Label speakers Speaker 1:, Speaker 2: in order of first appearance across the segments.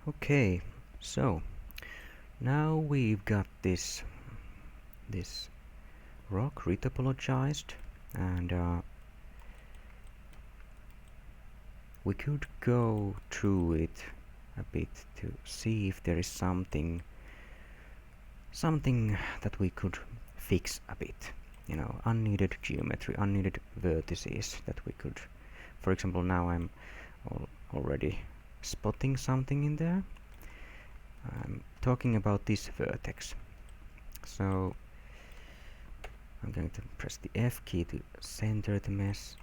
Speaker 1: Okay, so now we've got this rock retopologized, and we could go through it a bit to see if there is something that we could fix a bit. You know, unneeded geometry, unneeded vertices that we could. For example, now I'm already spotting something in there. I'm talking about this vertex. So I'm going to press the F key to center the mesh,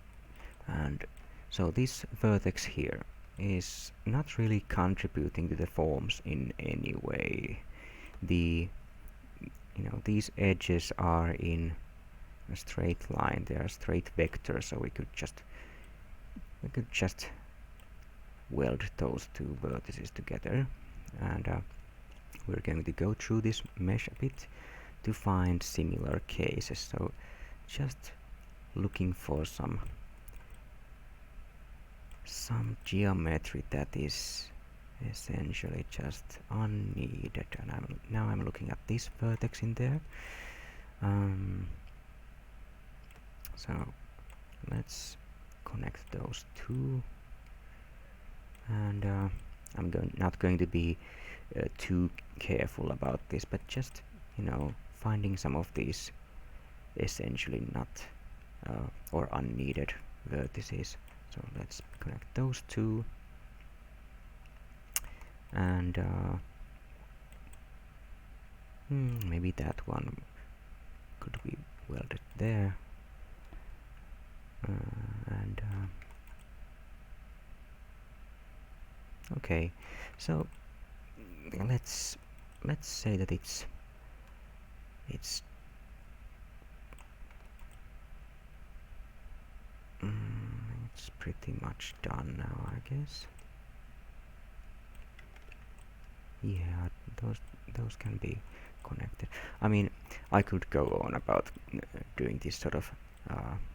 Speaker 1: and so this vertex here is not really contributing to the forms in any way. The these edges are in a straight line, they are straight vectors, so we could just weld those two vertices together, and we're going to go through this mesh a bit to find similar cases. So just looking for some geometry that is essentially just unneeded, and now I'm looking at this vertex in there. So let's connect those two, and I'm not going to be too careful about this, but just finding some of these essentially not or unneeded vertices. So let's connect those two, and maybe that one could be welded there, and okay, so let's say that it's it's pretty much done now, I guess. Yeah, those can be connected. I mean, I could go on about doing this sort of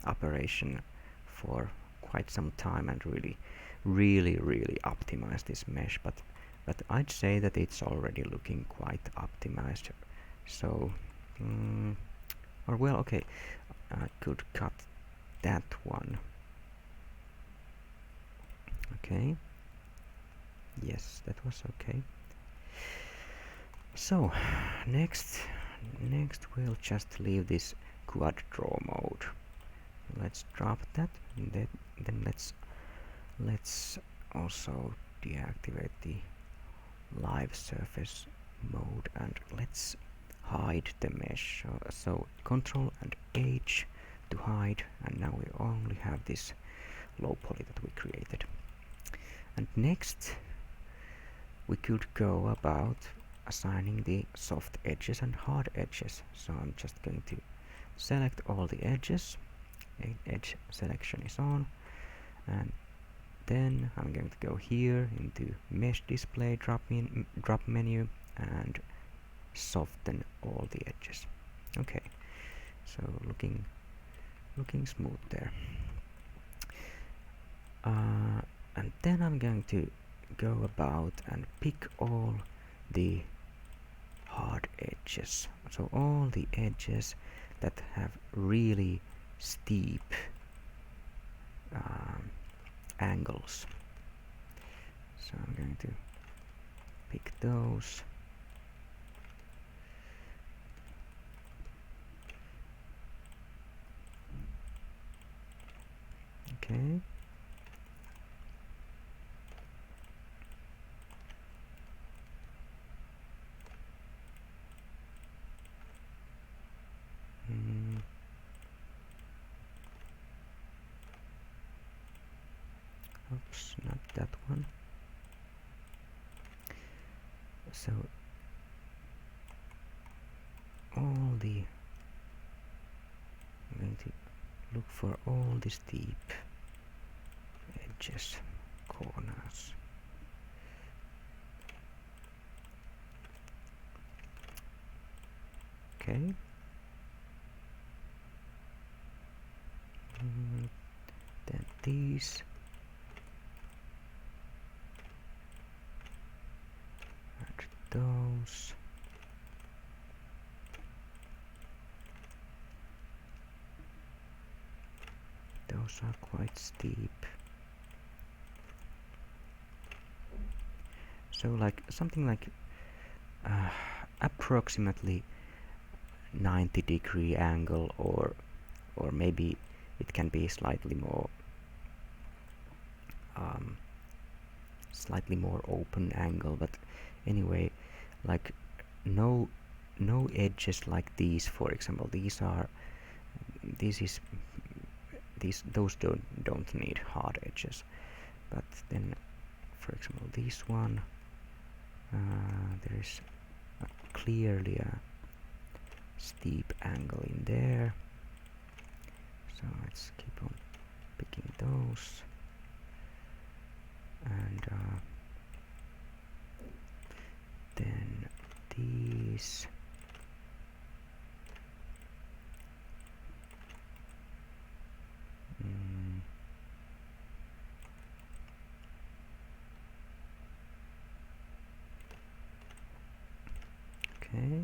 Speaker 1: operation for quite some time and really optimize this mesh, but I'd say that it's already looking quite optimized. So, or well, okay, I could cut that one. Okay. Yes, that was okay. So, next we'll just leave this quad draw mode. Let's drop that. Then let's also deactivate the live surface mode, and let's hide the mesh. So Control and H to hide, and now we only have this low poly that we created. And next we could go about assigning the soft edges and hard edges. So I'm just going to select all the edges. Edge selection is on, and then I'm going to go here into mesh display drop menu and soften all the edges. Okay, so looking smooth there. And then I'm going to go about and pick all the hard edges, so all the edges that have really steep angles. So I'm going to pick those. Okay. Oops, not that one. So I'm going to look for all the steep edges, corners. Okay. Then these. those. Those are quite steep. So like something like approximately 90-degree angle, or maybe it can be slightly more open angle, but anyway, like no edges like these, for example. Those don't need hard edges, but then for example this one, there is clearly a steep angle in there, so let's keep on picking those, and then these. Okay.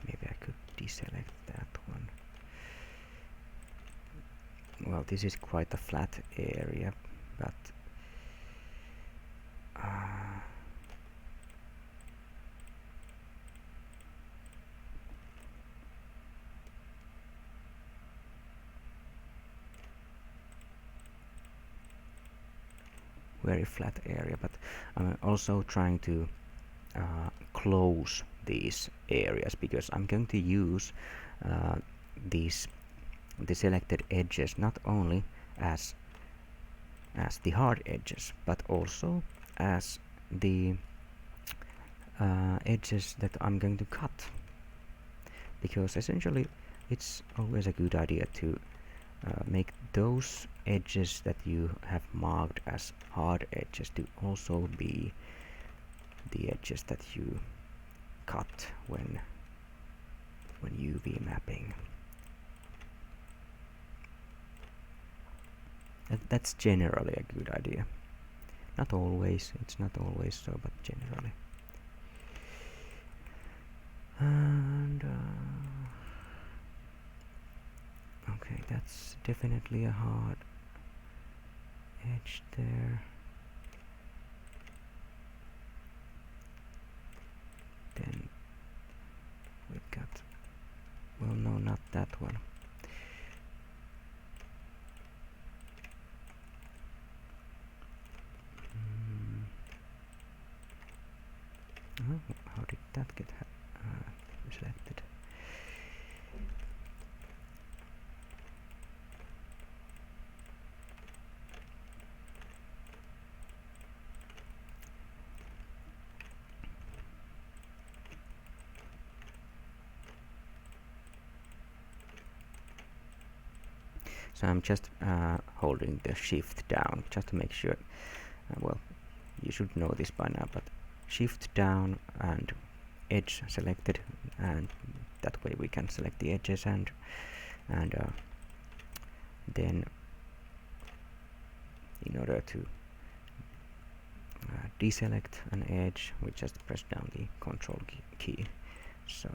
Speaker 1: Maybe I could deselect that one. Well, this is quite a flat area, but very flat area, but I'm also trying to close these areas, because I'm going to use the selected edges not only as the hard edges, but also as the edges that I'm going to cut, because essentially it's always a good idea to make those edges that you have marked as hard edges to also be the edges that you cut when UV mapping. That's generally a good idea. Not always, it's not always so, but generally. And okay, that's definitely a hard edge there. Then we've got, well, no, not that one. How did that get selected? So I'm just holding the shift down just to make sure. Well, you should know this by now, but shift down and edge selected, and that way we can select the edges, and then in order to deselect an edge, we just press down the control key. So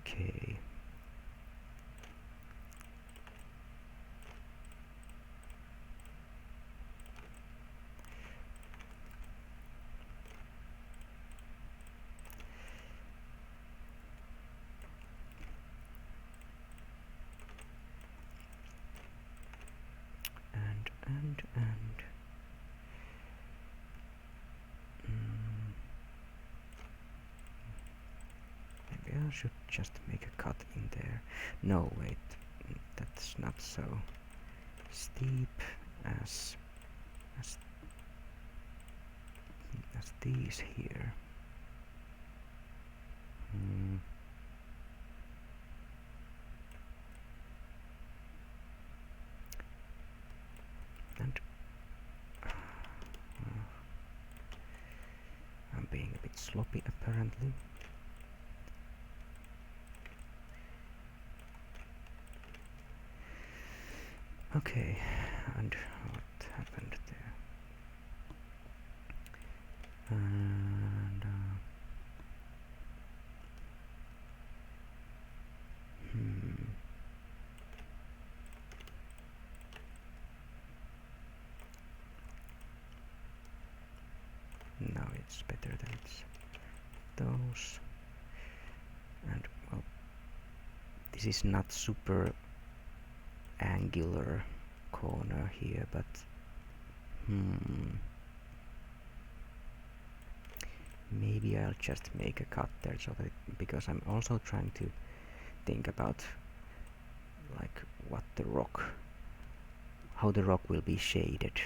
Speaker 1: okay. And maybe Okay, I should just make a cut in there. No, wait, that's not so steep as as as these here. Hmm. And I'm being a bit sloppy apparently. Okay, and what happened there? And now it's better than it's those. And well, this is not super angular corner here, but maybe I'll just make a cut there, so that, because I'm also trying to think about like what the rock, how the rock will be shaded.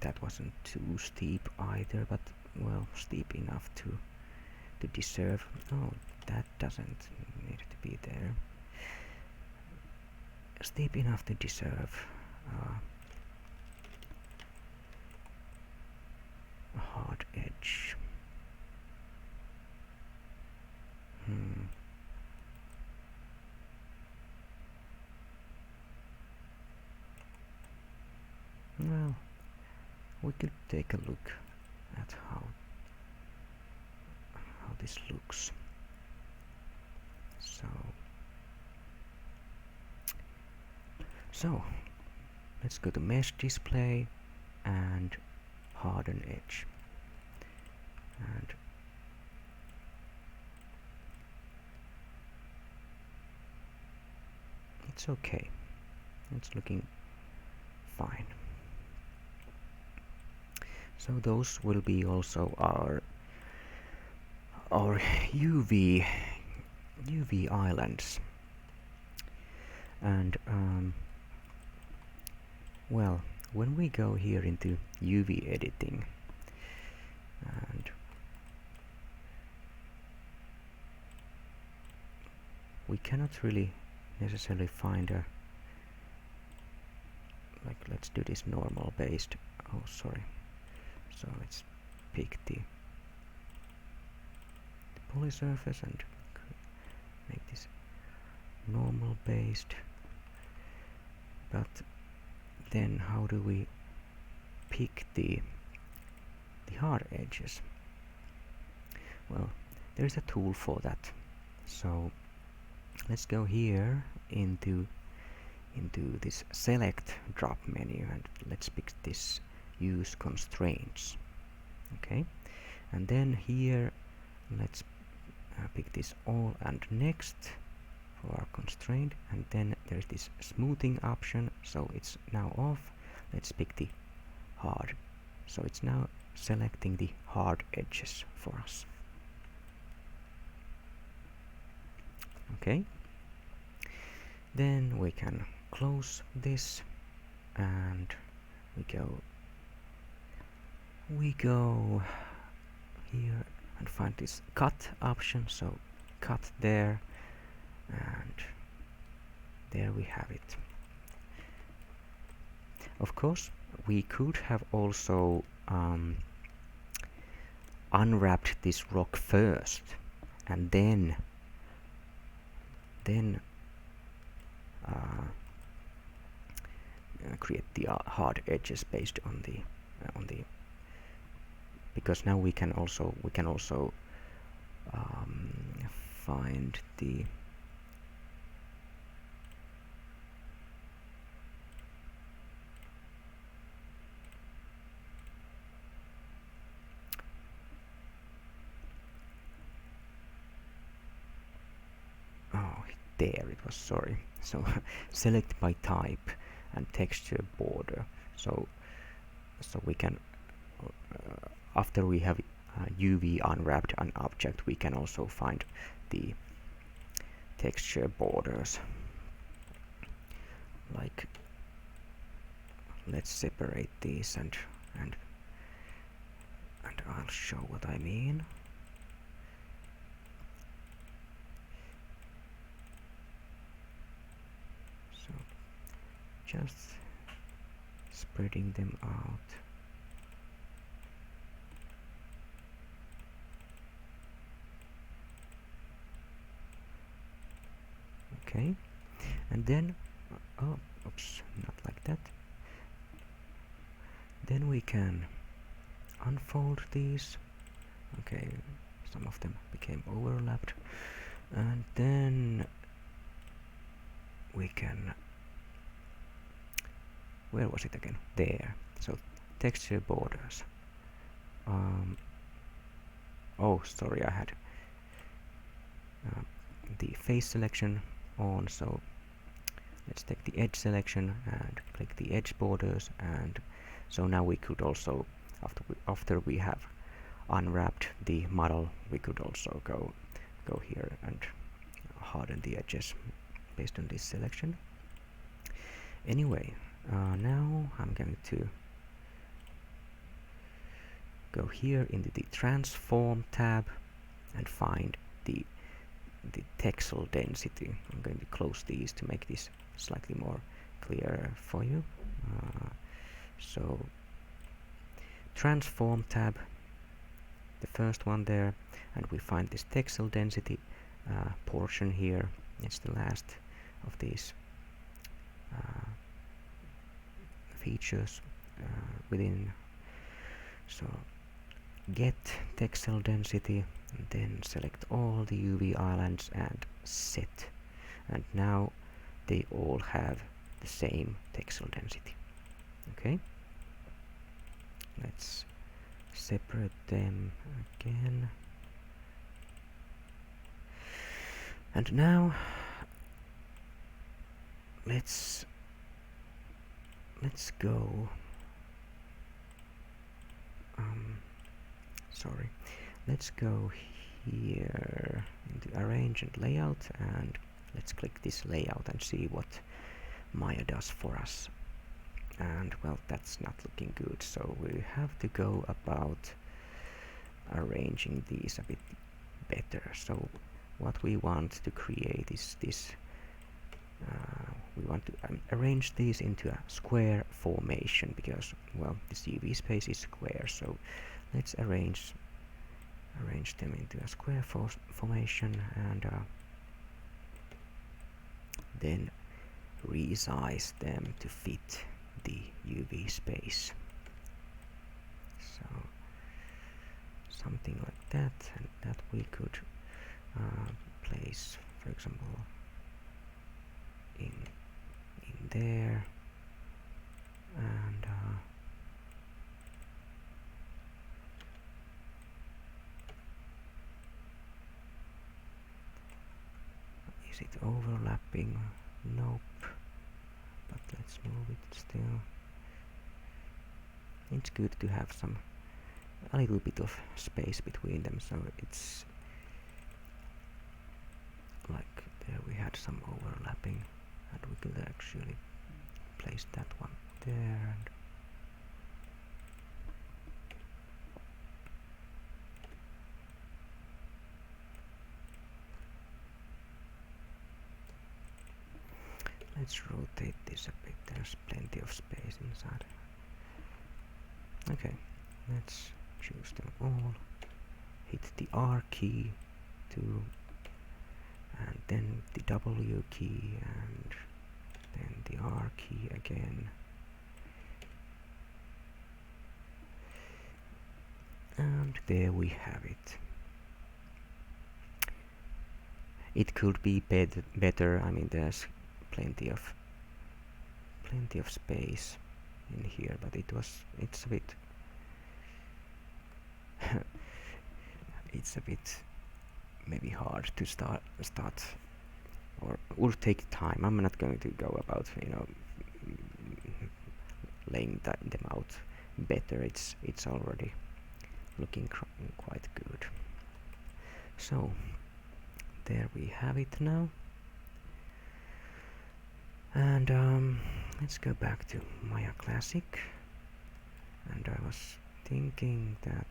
Speaker 1: That wasn't too steep either, but well, steep enough to deserve. Oh, that doesn't need to be there. Steep enough to deserve a hard edge. Well, we could take a look at how this looks. So let's go to mesh display and harden edge, and it's okay, it's looking fine. So those will be also our UV islands. And well, when we go here into UV editing, and we cannot really necessarily find a, like, let's do this normal based. Oh, sorry. So let's pick the polysurface and make this normal based. But then how do we pick the hard edges? Well, there's a tool for that. So let's go here into this select drop menu, and let's pick this use constraints. Okay, and then here let's pick this all and next for our constraint, and then there's this smoothing option, so it's now off. Let's pick the hard, so it's now selecting the hard edges for us. Okay, then we can close this, and we go here and find this cut option, so cut there, and there we have it. Of course, we could have also unwrapped this rock first, and then create the hard edges based on the because now we can also find the there it was, sorry. So select by type and texture border, so we can after we have UV unwrapped an object, we can also find the texture borders. Like, let's separate these and I'll show what I mean. So just spreading them out. Okay, and then oops, not like that. Then we can unfold these. Okay, some of them became overlapped, and then we can, where was it again? There. So texture borders. Oh, sorry, I had the face selection on, so let's take the edge selection and click the edge borders, and so now we could also, after we have unwrapped the model, we could also go here and harden the edges based on this selection. Anyway, now I'm going to go here into the transform tab and find the texel density. I'm going to close these to make this slightly more clear for you. So transform tab, the first one there, and we find this texel density portion here. It's the last of these features within. So get texel density, and then select all the UV islands and set, and now they all have the same texel density. Okay, let's separate them again, and now let's go sorry, let's go here into arrange and layout, and let's click this layout and see what Maya does for us. And well, that's not looking good, so we have to go about arranging these a bit better. So what we want to create is this, we want to arrange these into a square formation, because well, this UV space is square, so let's arrange them into a square formation, and then resize them to fit the UV space. So something like that, and that we could place, for example, in there, and is it overlapping? Nope, but let's move it still. It's good to have a little bit of space between them, so it's like there we had some overlapping, and we could actually place that one there, and let's rotate this a bit. There's plenty of space inside. Okay, let's choose them all, hit the R key to, and then the W key, and then the R key again, and there we have it. It could be better. I mean, there's plenty of space in here, but it's a bit it's a bit maybe hard to start or will take time. I'm not going to go about laying them out better. It's already looking quite good. So there we have it now. And let's go back to Maya Classic. And I was thinking that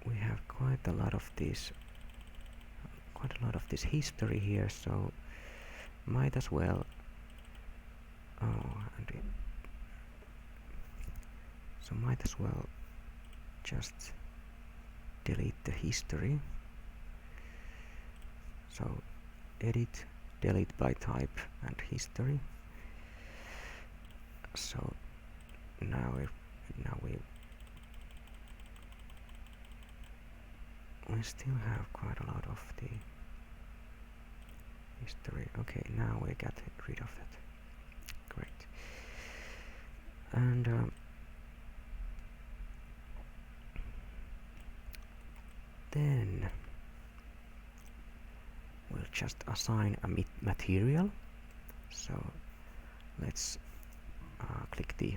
Speaker 1: we have quite a lot of this history here, so might as well just delete the history. So edit, delete by type, and history. So now we still have quite a lot of the history. Okay, now we got rid of it. Great. And then we'll just assign a material. So let's click the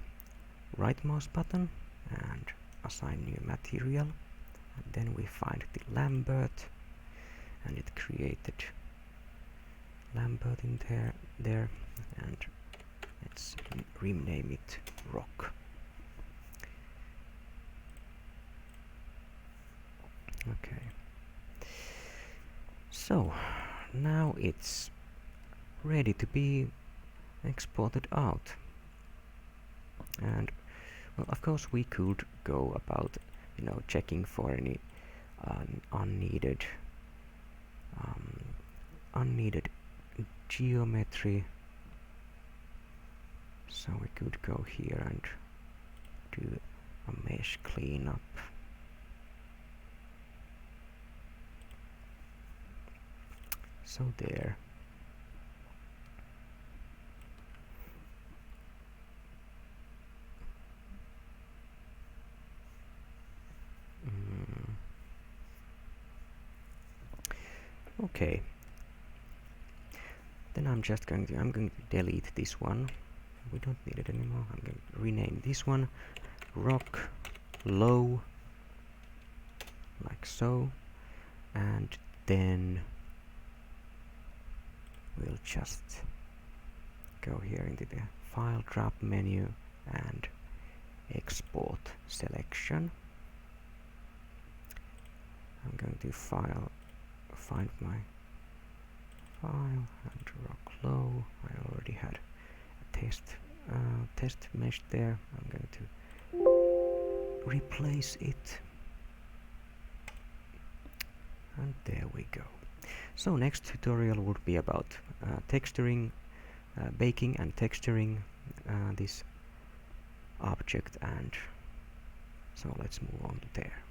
Speaker 1: right mouse button and assign new material. And then we find the Lambert, and it created Lambert in there, and let's rename it rock. Okay. So now it's ready to be exported out. And well, of course we could go about checking for any unneeded geometry. So we could go here and do a mesh cleanup. So there. Okay. Then I'm going to delete this one. We don't need it anymore. I'm going to rename this one rock low, like so, and then we'll just go here into the file drop menu and export selection. I'm going to find my file and rock low. I already had a test mesh there. I'm going to replace it, and there we go. So next tutorial would be about texturing, baking and texturing this object, and so let's move on there.